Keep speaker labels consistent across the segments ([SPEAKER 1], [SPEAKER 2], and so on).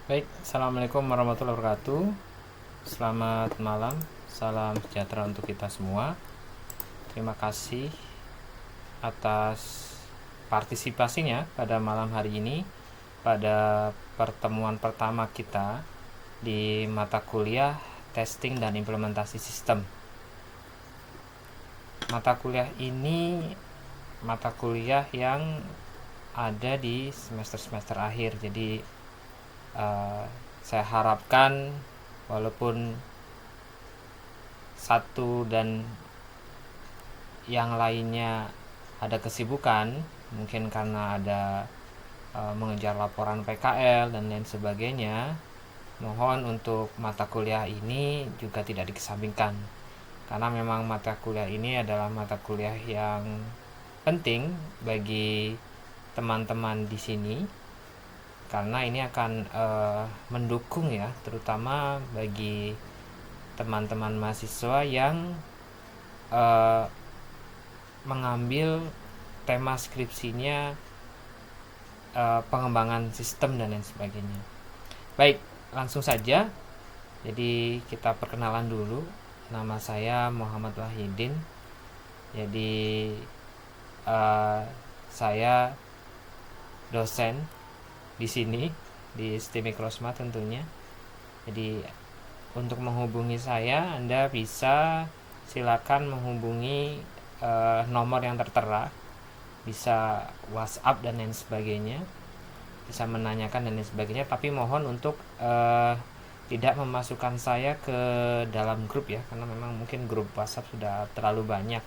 [SPEAKER 1] Baik, Assalamualaikum warahmatullahi wabarakatuh. Selamat malam, salam sejahtera untuk kita semua. Terima kasih atas partisipasinya pada malam hari ini, pada pertemuan pertama kita di mata kuliah testing dan implementasi sistem. Mata kuliah ini mata kuliah yang ada di semester-semester akhir, jadi saya harapkan walaupun satu dan yang lainnya ada kesibukan, mungkin karena ada mengejar laporan PKL dan lain sebagainya, mohon untuk mata kuliah ini juga tidak dikesampingkan, karena memang mata kuliah ini adalah mata kuliah yang penting bagi teman-teman di sini, karena ini akan mendukung ya, terutama bagi teman-teman mahasiswa yang mengambil tema skripsinya pengembangan sistem dan lain sebagainya. Baik, langsung saja. Jadi kita perkenalan dulu. Nama saya Muhammad Wahidin. Jadi saya dosen di sini di STIM Mikrosma tentunya. Jadi untuk menghubungi saya, Anda bisa silakan menghubungi nomor yang tertera, bisa WhatsApp dan lain sebagainya, bisa menanyakan dan lain sebagainya. Tapi mohon untuk tidak memasukkan saya ke dalam grup ya, karena memang mungkin grup WhatsApp sudah terlalu banyak.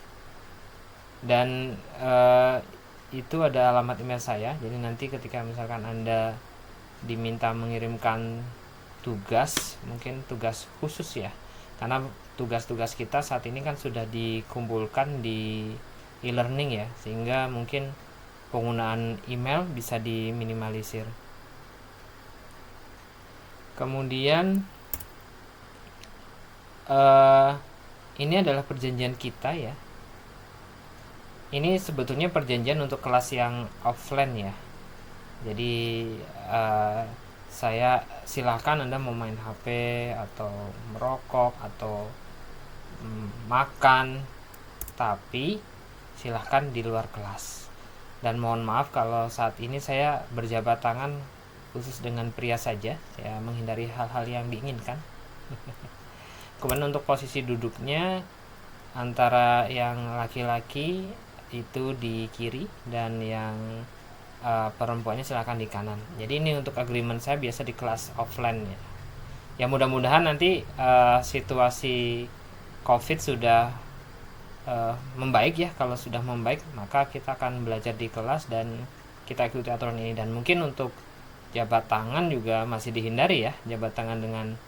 [SPEAKER 1] Dan itu ada alamat email saya. Jadi nanti ketika misalkan Anda diminta mengirimkan tugas, mungkin tugas khusus ya, karena tugas-tugas kita saat ini kan sudah dikumpulkan di e-learning ya, sehingga mungkin penggunaan email bisa diminimalisir. Kemudian ini adalah perjanjian kita ya. Ini sebetulnya perjanjian untuk kelas yang offline ya. Jadi saya silahkan Anda mau main HP atau merokok atau makan, tapi silahkan di luar kelas. Dan mohon maaf kalau saat ini saya berjabat tangan khusus dengan pria saja, saya menghindari hal-hal yang diinginkan. Kemudian untuk posisi duduknya, antara yang laki-laki itu di kiri dan yang perempuannya silahkan di kanan. Jadi ini untuk agreement saya biasa di kelas offline ya. Ya mudah-mudahan nanti situasi COVID sudah membaik ya. Kalau sudah membaik, maka kita akan belajar di kelas dan kita ikuti aturan ini. Dan mungkin untuk jabat tangan juga masih dihindari ya, jabat tangan dengan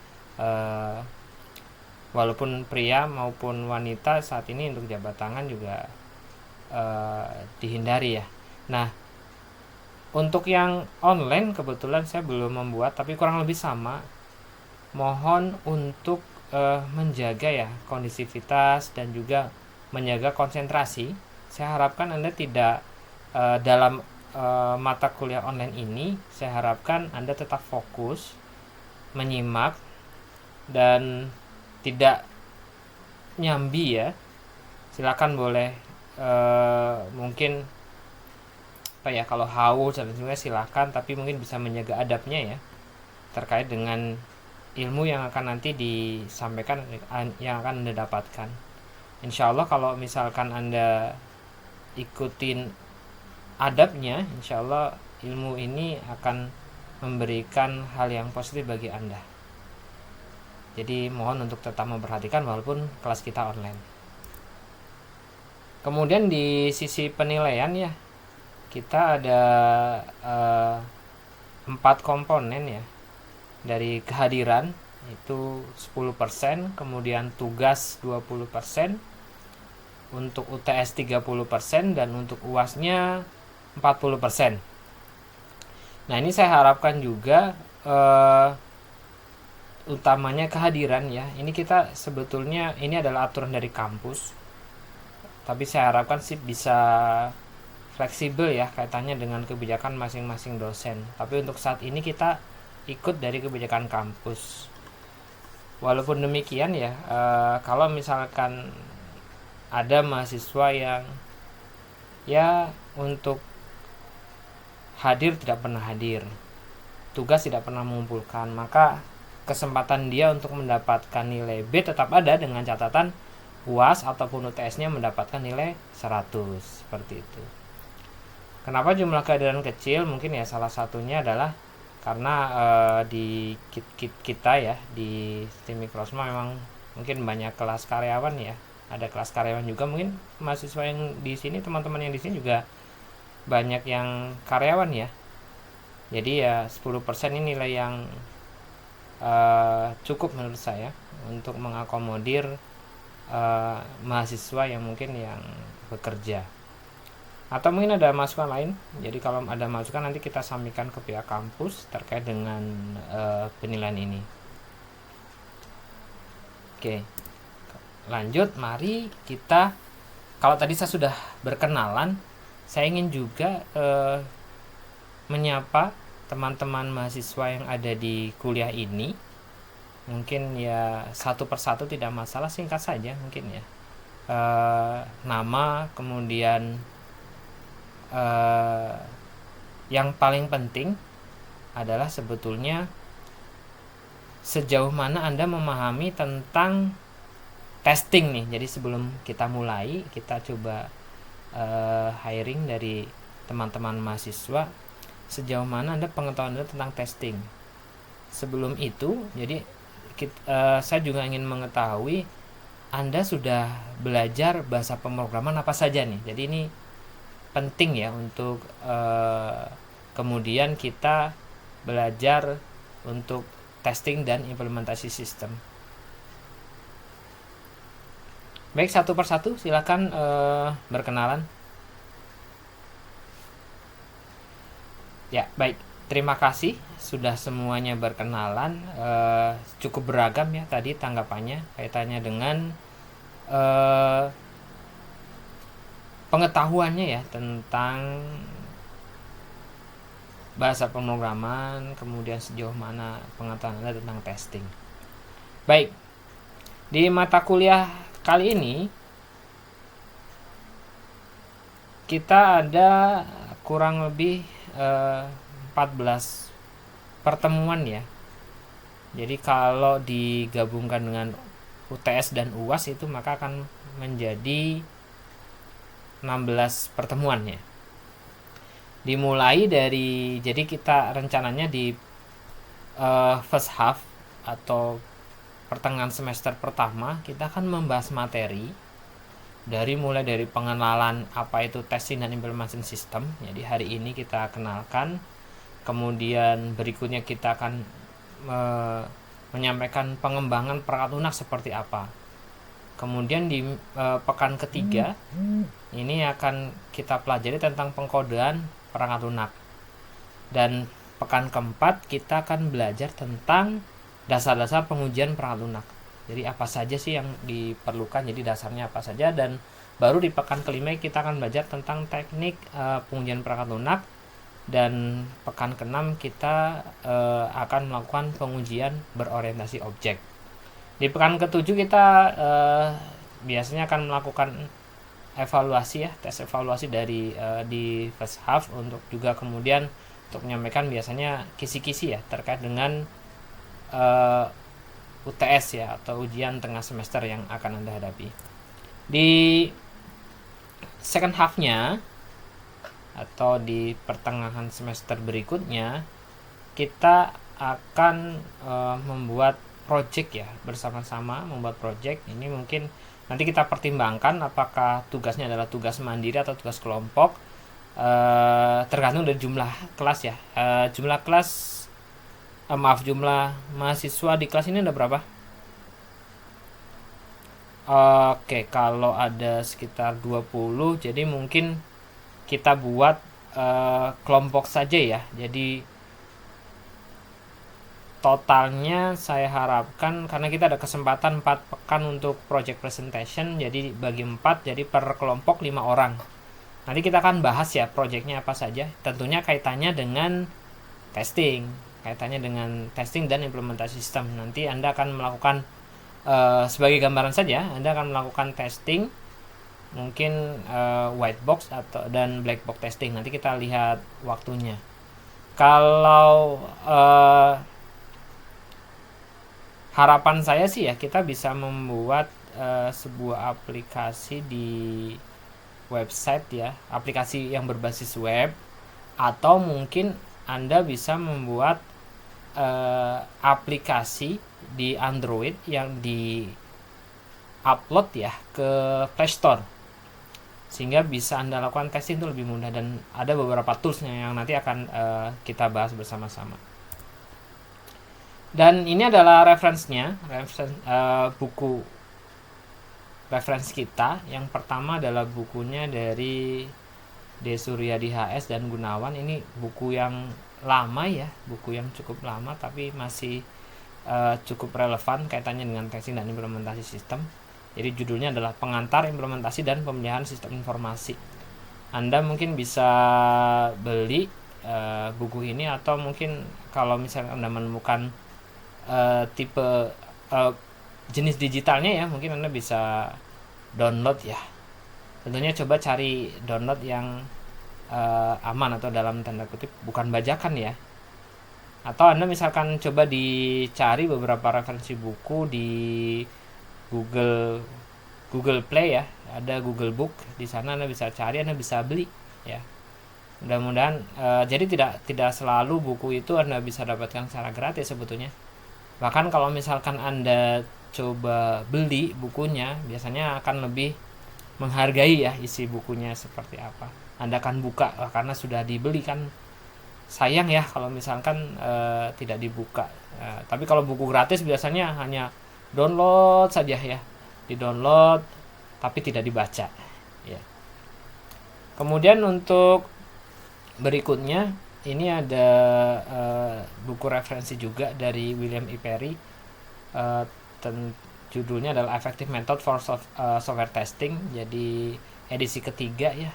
[SPEAKER 1] walaupun pria maupun wanita saat ini untuk jabat tangan juga dihindari ya. Nah, untuk yang online kebetulan saya belum membuat, tapi kurang lebih sama. Mohon untuk menjaga ya kondisivitas dan juga menjaga konsentrasi. Saya harapkan Anda tidak dalam mata kuliah online ini, saya harapkan Anda tetap fokus menyimak dan tidak nyambi ya. Silakan boleh mungkin apa ya, kalau haus dan sebagainya silakan, tapi mungkin bisa menjaga adabnya ya, terkait dengan ilmu yang akan nanti disampaikan, yang akan Anda dapatkan. Insya Allah kalau misalkan Anda ikutin adabnya, insya Allah ilmu ini akan memberikan hal yang positif bagi Anda. Jadi mohon untuk tetap memperhatikan walaupun kelas kita online. Kemudian di sisi penilaian ya, kita ada 4 komponen ya. Dari kehadiran itu 10%, kemudian tugas 20%, untuk UTS 30%, dan untuk UASnya 40%. Nah, ini saya harapkan juga utamanya kehadiran ya. Ini kita sebetulnya ini adalah aturan dari kampus. Tapi saya harapkan sih bisa fleksibel ya kaitannya dengan kebijakan masing-masing dosen. Tapi untuk saat ini kita ikut dari kebijakan kampus. Walaupun demikian ya, kalau misalkan ada mahasiswa yang ya untuk hadir tidak pernah hadir, tugas tidak pernah mengumpulkan, maka kesempatan dia untuk mendapatkan nilai B tetap ada dengan catatan UAS ataupun UTS-nya mendapatkan nilai 100, seperti itu. Kenapa jumlah kehadiran kecil? Mungkin ya salah satunya adalah karena di kita ya di tim Mikrosma memang mungkin banyak kelas karyawan ya, ada kelas karyawan juga, mungkin mahasiswa yang di sini, teman-teman yang di sini juga banyak yang karyawan ya. Jadi ya 10% ini nilai yang cukup menurut saya untuk mengakomodir mahasiswa yang mungkin yang bekerja. Atau mungkin ada masukan lain. Jadi kalau ada masukan nanti kita sampaikan ke pihak kampus terkait dengan penilaian ini. Oke, lanjut. Mari kita, kalau tadi saya sudah berkenalan, saya ingin juga menyapa teman-teman mahasiswa yang ada di kuliah ini. Mungkin ya satu persatu tidak masalah, singkat saja mungkin ya. Nama, kemudian yang paling penting adalah sebetulnya sejauh mana Anda memahami tentang testing nih. Jadi sebelum kita mulai, kita coba hiring dari teman-teman mahasiswa, sejauh mana Anda pengetahuan Anda tentang testing. Sebelum itu, jadi saya juga ingin mengetahui Anda sudah belajar bahasa pemrograman apa saja nih. Jadi ini penting ya untuk kemudian kita belajar untuk testing dan implementasi sistem. Baik, satu persatu silakan berkenalan. Ya, baik. Terima kasih sudah semuanya berkenalan. Cukup beragam ya tadi tanggapannya kaitannya dengan pengetahuannya ya tentang bahasa pemrograman, kemudian sejauh mana pengetahuan Anda tentang testing. Baik, di mata kuliah kali ini kita ada kurang lebih 14 pertemuan ya. Jadi kalau digabungkan dengan UTS dan UAS itu maka akan menjadi 16 pertemuan ya. Dimulai dari, jadi kita rencananya di first half atau pertengahan semester pertama kita akan membahas materi mulai dari pengenalan apa itu testing dan implementation system. Jadi hari ini kita kenalkan, kemudian berikutnya kita akan menyampaikan pengembangan perangkat lunak seperti apa. Kemudian di pekan ketiga ini akan kita pelajari tentang pengkodean perangkat lunak. Dan pekan keempat kita akan belajar tentang dasar-dasar pengujian perangkat lunak. Jadi apa saja sih yang diperlukan, jadi dasarnya apa saja. Dan baru di pekan kelima kita akan belajar tentang teknik pengujian perangkat lunak. Dan pekan keenam kita akan melakukan pengujian berorientasi objek. Di pekan ketujuh kita biasanya akan melakukan evaluasi ya, tes evaluasi dari di first half, untuk juga kemudian untuk menyampaikan biasanya kisi-kisi ya terkait dengan UTS ya atau ujian tengah semester yang akan Anda hadapi. Di second half-nya atau di pertengahan semester berikutnya kita akan membuat project ya, bersama-sama membuat project. Ini mungkin nanti kita pertimbangkan apakah tugasnya adalah tugas mandiri atau tugas kelompok, tergantung dari jumlah kelas ya. Jumlah mahasiswa di kelas ini ada berapa? Oke, kalau ada sekitar 20, jadi mungkin kita buat kelompok saja ya. Jadi totalnya saya harapkan, karena kita ada kesempatan 4 pekan untuk project presentation, jadi bagi 4, jadi per kelompok 5 orang. Nanti kita akan bahas ya projectnya apa saja, tentunya kaitannya dengan testing. kaitannya dengan testing dan implementasi sistem. Nanti Anda akan melakukan sebagai gambaran saja, Anda akan melakukan testing mungkin white box atau dan black box testing. Nanti kita lihat waktunya. Kalau harapan saya sih ya, kita bisa membuat sebuah aplikasi di website ya, aplikasi yang berbasis web, atau mungkin Anda bisa membuat aplikasi di Android yang di upload ya ke Play Store, sehingga bisa Anda lakukan testing itu lebih mudah, dan ada beberapa toolsnya yang nanti akan kita bahas bersama-sama. Dan ini adalah buku referensi kita. Yang pertama adalah bukunya dari D. Suryadi HS dan Gunawan. Ini buku yang lama ya, buku yang cukup lama tapi masih cukup relevan kaitannya dengan testing dan implementasi sistem. Jadi judulnya adalah Pengantar Implementasi dan Pemeliharaan Sistem Informasi. Anda mungkin bisa beli buku ini, atau mungkin kalau misalnya Anda menemukan tipe jenis digitalnya ya, mungkin Anda bisa download ya. Tentunya coba cari download yang aman, atau dalam tanda kutip bukan bajakan ya. Atau Anda misalkan coba dicari beberapa referensi buku di Google Play ya, ada Google Book, di sana Anda bisa cari, Anda bisa beli ya. Mudah-mudahan jadi tidak selalu buku itu Anda bisa dapatkan secara gratis sebetulnya. Bahkan kalau misalkan Anda coba beli bukunya, biasanya akan lebih menghargai ya isi bukunya seperti apa. Anda akan buka karena sudah dibeli kan, sayang ya kalau misalkan tidak dibuka. Tapi kalau buku gratis biasanya hanya download saja ya, di-download tapi tidak dibaca ya. Kemudian untuk berikutnya ini ada buku referensi juga dari William E. Perry, judulnya adalah Effective Method for Software Testing, jadi edisi ketiga ya.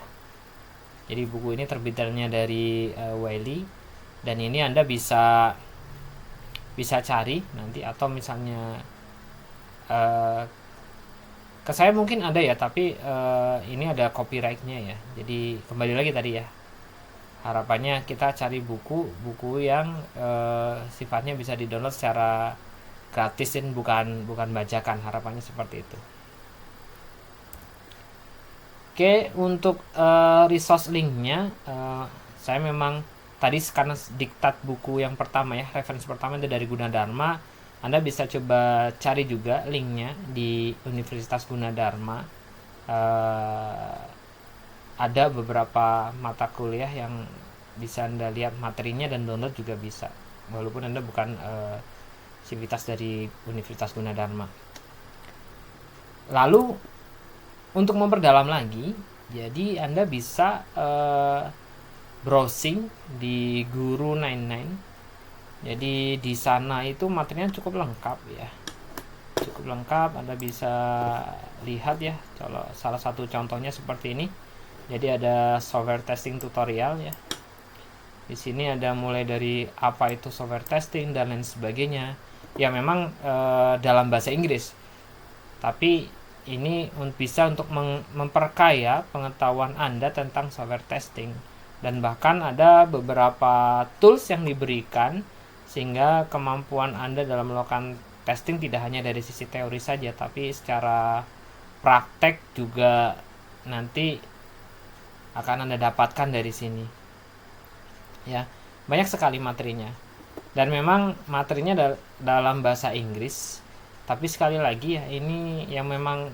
[SPEAKER 1] Jadi buku ini terbitannya dari Wiley, dan ini Anda bisa cari nanti, atau misalnya ke saya mungkin ada ya, tapi ini ada copyrightnya ya. Jadi kembali lagi tadi ya, harapannya kita cari buku yang sifatnya bisa di-download secara gratis dan bukan bajakan, harapannya seperti itu. Oke, untuk resource linknya saya memang tadi karena diktat buku yang pertama ya, referensi pertama itu dari Gunadarma. Anda bisa coba cari juga linknya di Universitas Gunadarma. Ada beberapa mata kuliah yang bisa Anda lihat materinya dan download juga bisa, walaupun Anda bukan sivitas dari Universitas Gunadarma. Lalu untuk memperdalam lagi, jadi Anda bisa browsing di Guru 99. Jadi di sana itu materinya cukup lengkap ya, cukup lengkap. Anda bisa lihat ya, kalau salah satu contohnya seperti ini. Jadi ada software testing tutorial ya. Di sini ada mulai dari apa itu software testing dan lain sebagainya. Ya memang dalam bahasa Inggris. Tapi ini bisa untuk memperkaya pengetahuan Anda tentang software testing. Dan bahkan ada beberapa tools yang diberikan sehingga kemampuan Anda dalam melakukan testing tidak hanya dari sisi teori saja, tapi secara praktek juga nanti akan Anda dapatkan dari sini ya. Banyak sekali materinya, dan memang materinya dalam bahasa Inggris. Tapi sekali lagi ya, ini yang memang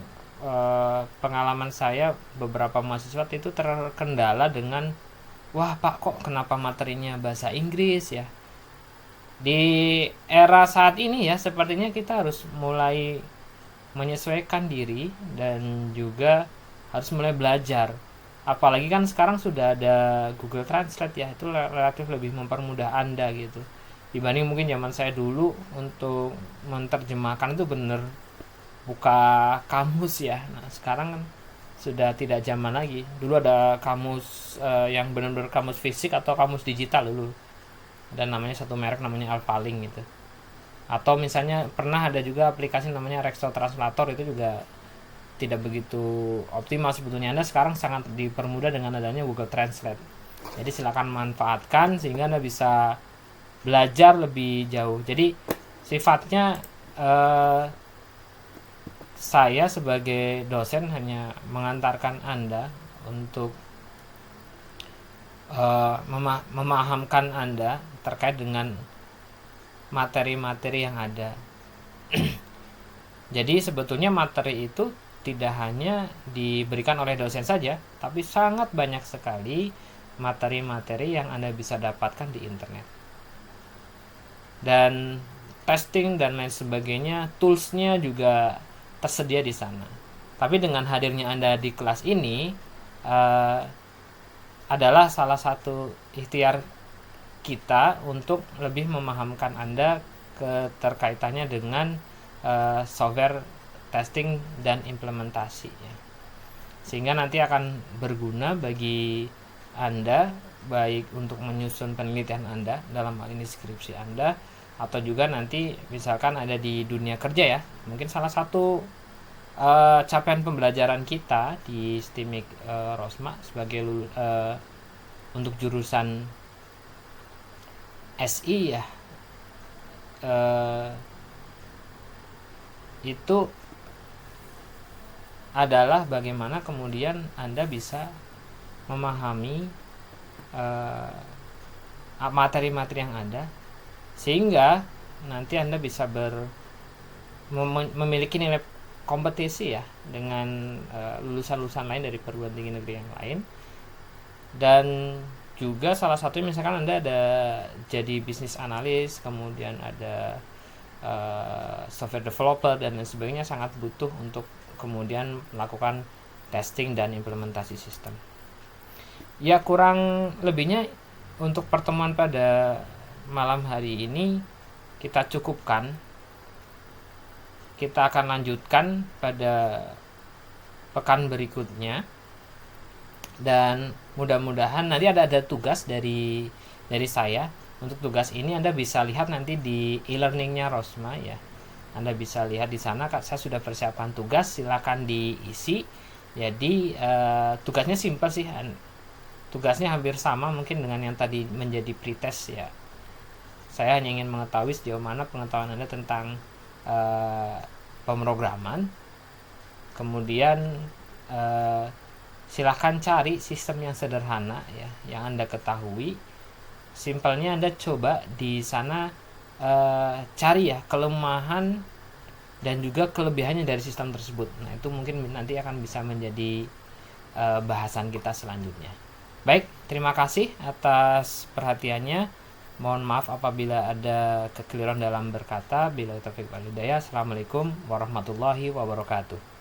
[SPEAKER 1] pengalaman saya, beberapa mahasiswa itu terkendala dengan, wah Pak, kok kenapa materinya bahasa Inggris ya. Di era saat ini ya, sepertinya kita harus mulai menyesuaikan diri dan juga harus mulai belajar. Apalagi kan sekarang sudah ada Google Translate ya, itu relatif lebih mempermudah Anda gitu, dibanding mungkin zaman saya dulu. Untuk menerjemahkan itu bener buka kamus ya. Nah sekarang kan sudah tidak zaman lagi. Dulu ada kamus yang benar-benar kamus fisik atau kamus digital dulu. Ada namanya satu merek namanya Alphalink gitu. Atau misalnya pernah ada juga aplikasi namanya Rexo Translator, itu juga tidak begitu optimal sebetulnya. Anda sekarang sangat dipermudah dengan adanya Google Translate. Jadi silakan manfaatkan sehingga Anda bisa belajar lebih jauh. Jadi sifatnya saya sebagai dosen hanya mengantarkan Anda untuk memahamkan Anda terkait dengan materi-materi yang ada. Jadi sebetulnya materi itu tidak hanya diberikan oleh dosen saja, tapi sangat banyak sekali materi-materi yang Anda bisa dapatkan di internet. Dan testing dan lain sebagainya, toolsnya juga tersedia di sana. Tapi dengan hadirnya Anda di kelas ini adalah salah satu ikhtiar kita untuk lebih memahamkan Anda keterkaitannya dengan software testing dan implementasi ya. Sehingga nanti akan berguna bagi Anda, baik untuk menyusun penelitian Anda, dalam hal ini skripsi Anda, atau juga nanti misalkan ada di dunia kerja ya. Mungkin salah satu capaian pembelajaran kita di STIMIK Rosma sebagai untuk jurusan SI ya, itu adalah bagaimana kemudian Anda bisa memahami materi-materi yang ada, sehingga nanti Anda bisa memiliki nilai kompetisi ya dengan lulusan-lulusan lain dari perguruan tinggi negeri yang lain. Dan juga salah satu misalkan Anda ada jadi bisnis analis, kemudian ada software developer dan lain sebagainya, sangat butuh untuk kemudian melakukan testing dan implementasi sistem. Ya, kurang lebihnya untuk pertemuan pada malam hari ini kita cukupkan. Kita akan lanjutkan pada pekan berikutnya, dan mudah-mudahan nanti ada tugas dari saya. Untuk tugas ini Anda bisa lihat nanti di e-learningnya Rosma ya. Anda bisa lihat di sana, saya sudah persiapkan tugas, silakan diisi. Jadi tugasnya simpel sih, tugasnya hampir sama mungkin dengan yang tadi menjadi pretest ya. Saya hanya ingin mengetahui sejauh mana pengetahuan Anda tentang pemrograman. Kemudian silahkan cari sistem yang sederhana ya, yang Anda ketahui. Simpelnya Anda coba di sana cari ya kelemahan dan juga kelebihannya dari sistem tersebut. Nah, itu mungkin nanti akan bisa menjadi bahasan kita selanjutnya. Baik, terima kasih atas perhatiannya. Mohon maaf apabila ada kekeliruan dalam berkata. Bila taufiq wal hidayah. Assalamualaikum warahmatullahi wabarakatuh.